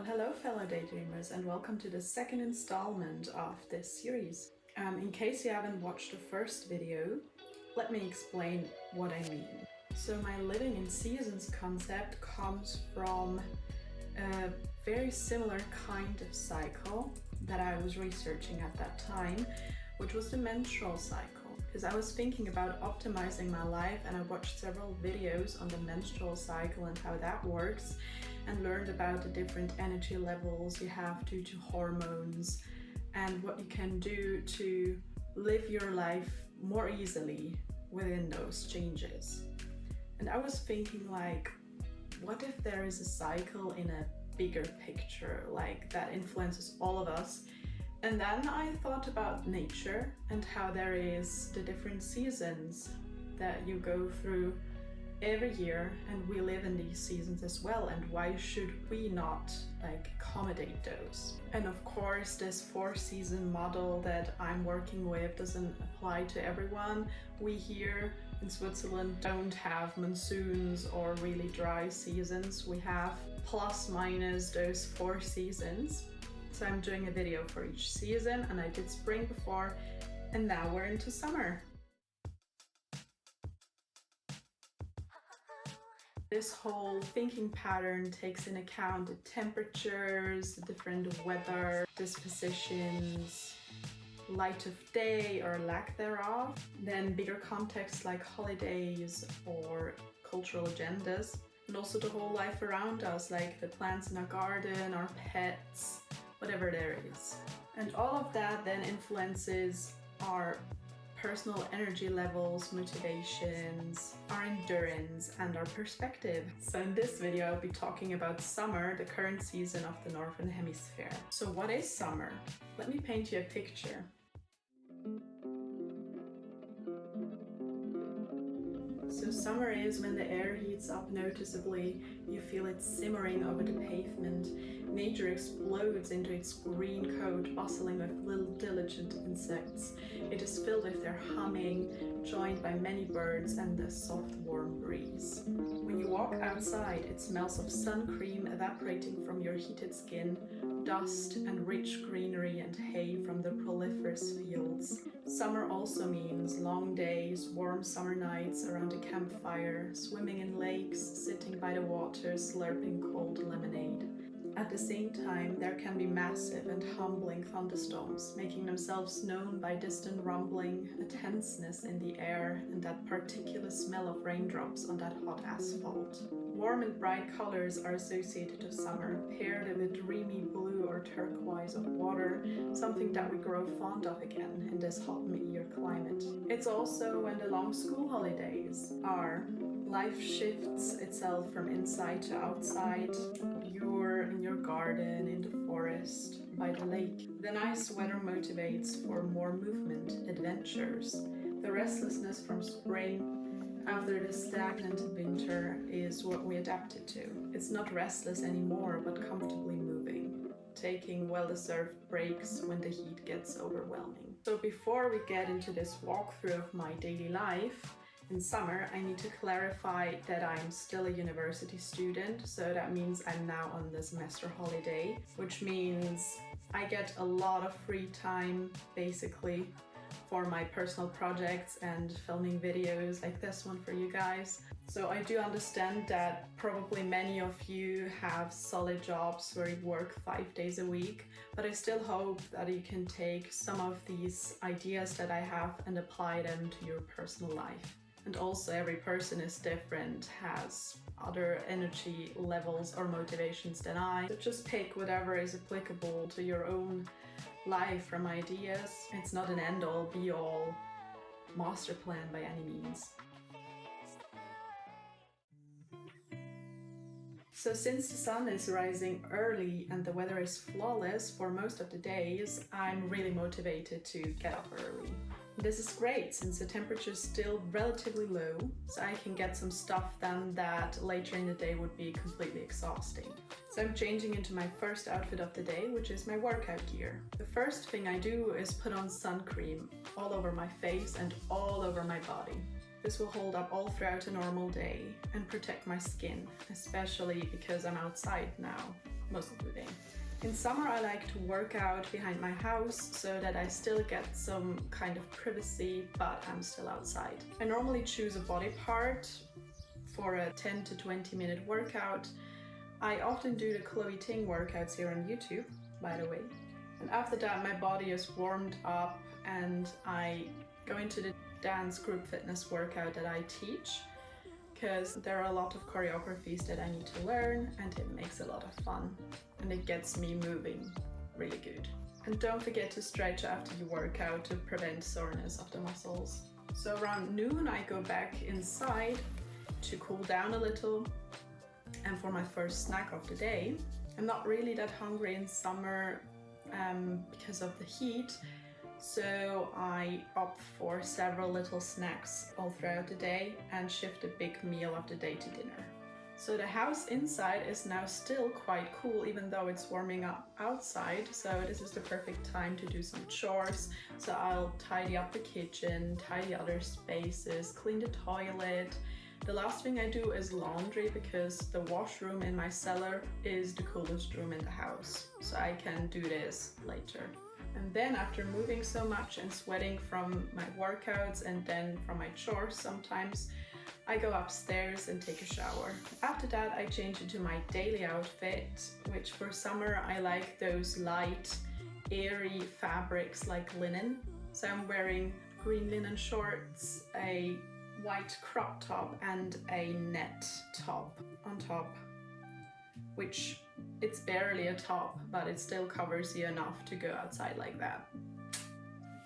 Hello fellow daydreamers, and welcome to the second installment of this series. In case you haven't watched the first video, let me explain what I mean. So my living in seasons concept comes from a very similar kind of cycle that I was researching at that time, which was the menstrual cycle. Because I was thinking about optimizing my life, and I watched several videos on the menstrual cycle and how that works, and learned about the different energy levels you have due to hormones and what you can do to live your life more easily within those changes. And I was thinking, like, what if there is a cycle in a bigger picture, like that influences all of us? And then I thought about nature and how there is the different seasons that you go through every year, and we live in these seasons as well, and why should we not accommodate those? And of course, this 4-season model that I'm working with doesn't apply to everyone. We here in Switzerland don't have monsoons or really dry seasons. We have plus minus those 4 seasons. So I'm doing a video for each season, and I did spring before, and now we're into summer. This whole thinking pattern takes in account the temperatures, the different weather, dispositions, light of day or lack thereof, then bigger contexts like holidays or cultural agendas, and also the whole life around us, like the plants in our garden, our pets, whatever there is. And all of that then influences our personal energy levels, motivations, our endurance, and our perspective. So in this video, I'll be talking about summer, the current season of the Northern Hemisphere. So what is summer? Let me paint you a picture. So summer is when the air heats up noticeably, you feel it simmering over the pavement, nature explodes into its green coat, bustling with little diligent insects. It is filled with their humming, joined by many birds and the soft warm breeze. When you walk outside, it smells of sun cream evaporating from your heated skin, dust and rich greenery and hay from the proliferous fields. Summer also means long days, warm summer nights around a campfire, swimming in lakes, sitting by the water, slurping cold lemonade. At the same time, there can be massive and humbling thunderstorms, making themselves known by distant rumbling, a tenseness in the air, and that particular smell of raindrops on that hot asphalt. Warm and bright colors are associated with summer, paired with a dreamy blue or turquoise of water, something that we grow fond of again in this hot mid-year climate. It's also when the long school holidays are. Life shifts itself from inside to outside. You're in your garden, in the forest, by the lake. The nice weather motivates for more movement, adventures. The restlessness from spring after the stagnant winter is what we adapted to. It's not restless anymore, but comfortably moving, taking well-deserved breaks when the heat gets overwhelming. So before we get into this walkthrough of my daily life, in summer, I need to clarify that I'm still a university student, so that means I'm now on the semester holiday, which means I get a lot of free time, basically, for my personal projects and filming videos like this one for you guys. So I do understand that probably many of you have solid jobs where you work 5 days a week, but I still hope that you can take some of these ideas that I have and apply them to your personal life. And also every person is different, has other energy levels or motivations than I. So just pick whatever is applicable to your own life from ideas. It's not an end-all, be-all master plan by any means. So since the sun is rising early and the weather is flawless for most of the days, I'm really motivated to get up early. This is great since the temperature is still relatively low, so I can get some stuff done that later in the day would be completely exhausting. So I'm changing into my first outfit of the day, which is my workout gear. The first thing I do is put on sun cream all over my face and all over my body. This will hold up all throughout a normal day and protect my skin, especially because I'm outside now. most of the day. In summer, I like to work out behind my house so that I still get some kind of privacy, but I'm still outside. I normally choose a body part for a 10 to 20 minute workout. I often do the Chloe Ting workouts here on YouTube, by the way. And after that, my body is warmed up and I go into the dance group fitness workout that I teach, because there are a lot of choreographies that I need to learn and it makes a lot of fun and it gets me moving really good. And don't forget to stretch after you work out to prevent soreness of the muscles. So around noon I go back inside to cool down a little, and for my first snack of the day. I'm not really that hungry in summer because of the heat, so I opt for several little snacks all throughout the day and shift a big meal of the day to dinner. So the house inside is now still quite cool, even though it's warming up outside, so this is the perfect time to do some chores. So I'll tidy up the kitchen, tidy other spaces, clean the toilet. The last thing I do is laundry, because the washroom in my cellar is the coolest room in the house, so I can do this later. And then after moving so much and sweating from my workouts and then from my chores sometimes, I go upstairs and take a shower. After that I change into my daily outfit, which for summer I like those light, airy fabrics like linen. So I'm wearing green linen shorts, a white crop top and a net top on top, which it's barely a top, but it still covers you enough to go outside like that.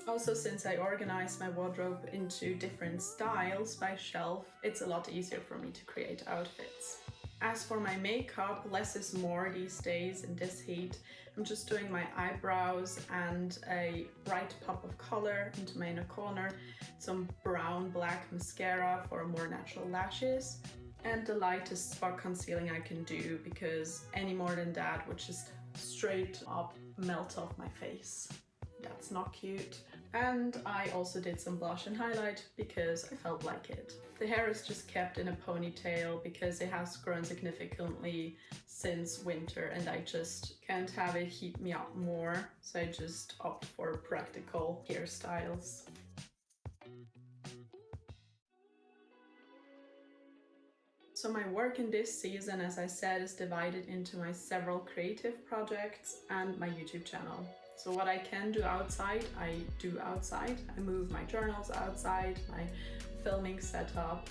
Also, since I organize my wardrobe into different styles by shelf, it's a lot easier for me to create outfits. As for my makeup, less is more these days in this heat. I'm just doing my eyebrows and a bright pop of color into my inner corner, some brown black mascara for more natural lashes, and the lightest spot concealing I can do, because any more than that would just straight up melt off my face. That's not cute. And I also did some blush and highlight because I felt like it. The hair is just kept in a ponytail because it has grown significantly since winter and I just can't have it heat me up more, so I just opt for practical hairstyles. So my work in this season, as I said, is divided into my several creative projects and my YouTube channel. So what I can do outside, I do outside. I move my journals outside, my filming setup,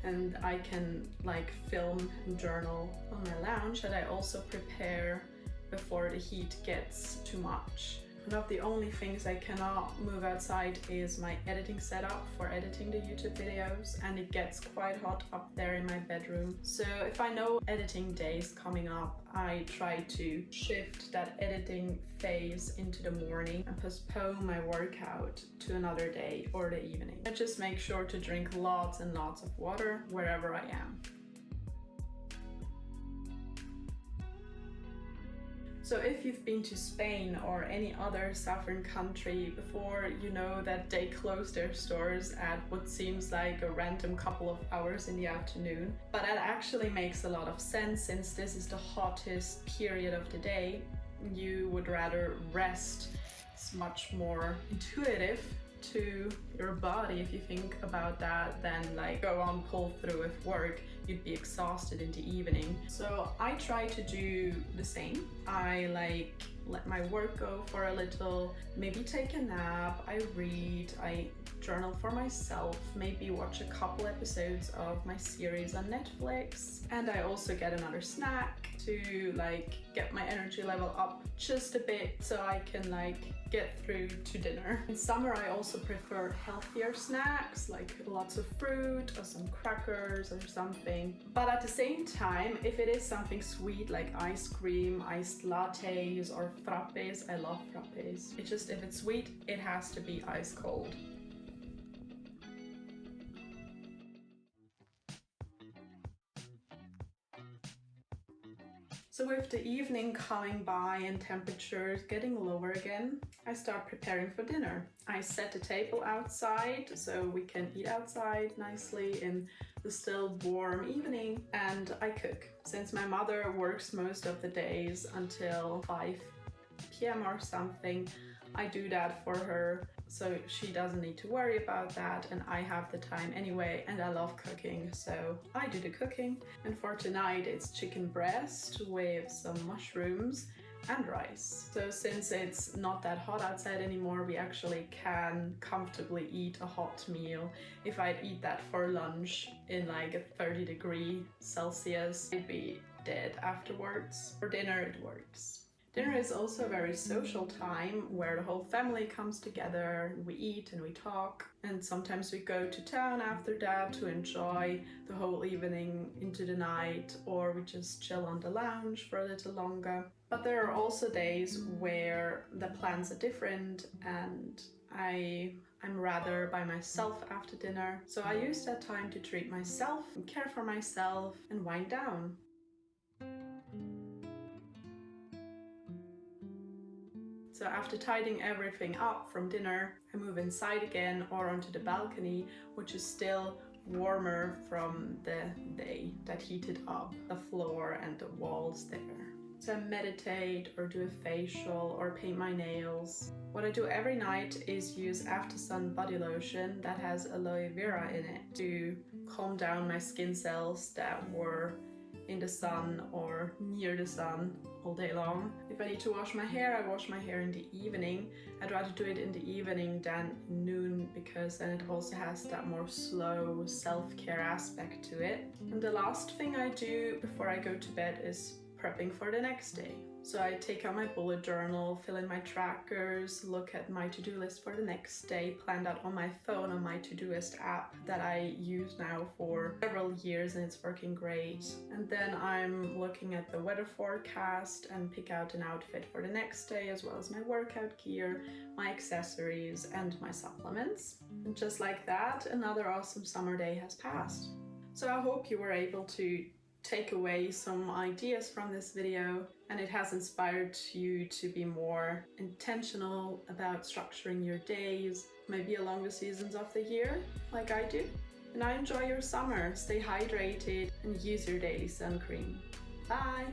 and I can like film and journal on my lounge, and I also prepare before the heat gets too much. One of the only things I cannot move outside is my editing setup for editing the YouTube videos, and it gets quite hot up there in my bedroom. So if I know editing day is coming up, I try to shift that editing phase into the morning and postpone my workout to another day or the evening. I just make sure to drink lots and lots of water wherever I am. So if you've been to Spain or any other southern country before, you know that they close their stores at what seems like a random couple of hours in the afternoon. But that actually makes a lot of sense, since this is the hottest period of the day. You would rather rest. It's much more intuitive to your body if you think about that than like go on pull through with work. You'd be exhausted in the evening. So I try to do the same. I like let my work go for a little, maybe take a nap, I read, I journal for myself, maybe watch a couple episodes of my series on Netflix, and I also get another snack to like get my energy level up just a bit so I can like get through to dinner. In summer I also prefer healthier snacks like lots of fruit or some crackers or something, but at the same time, if it is something sweet like ice cream, iced lattes or frappes, I love frappes. It's just if it's sweet, it has to be ice cold. So with the evening coming by and temperatures getting lower again, I start preparing for dinner. I set the table outside so we can eat outside nicely in the still warm evening, and I cook. Since my mother works most of the days until 5 p.m. or something, I do that for her so she doesn't need to worry about that, and I have the time anyway, and I love cooking, so I do the cooking. And for tonight it's chicken breast with some mushrooms and rice. So since it's not that hot outside anymore, we actually can comfortably eat a hot meal. If I'd eat that for lunch in like a 30 Celsius, I'd be dead afterwards. For dinner it works. Dinner is also a very social time where the whole family comes together, we eat and we talk, and sometimes we go to town after that to enjoy the whole evening into the night, or we just chill on the lounge for a little longer. But there are also days where the plans are different and I'm rather by myself after dinner, so I use that time to treat myself and care for myself and wind down. So after tidying everything up from dinner, I move inside again or onto the balcony, which is still warmer from the day that heated up the floor and the walls there. So I meditate or do a facial or paint my nails. What I do every night is use After Sun body lotion that has aloe vera in it to calm down my skin cells that were in the sun or near the sun all day long. If I need to wash my hair, I wash my hair in the evening. I'd rather do it in the evening than noon because then it also has that more slow self-care aspect to it. And the last thing I do before I go to bed is prepping for the next day. So I take out my bullet journal, fill in my trackers, look at my to-do list for the next day, plan that on my phone on my Todoist app that I use now for several years and it's working great. And then I'm looking at the weather forecast and pick out an outfit for the next day, as well as my workout gear, my accessories and my supplements. And just like that, another awesome summer day has passed. So I hope you were able to take away some ideas from this video and it has inspired you to be more intentional about structuring your days, maybe along the seasons of the year, like I do. And I enjoy your summer, stay hydrated and use your daily sun cream. Bye!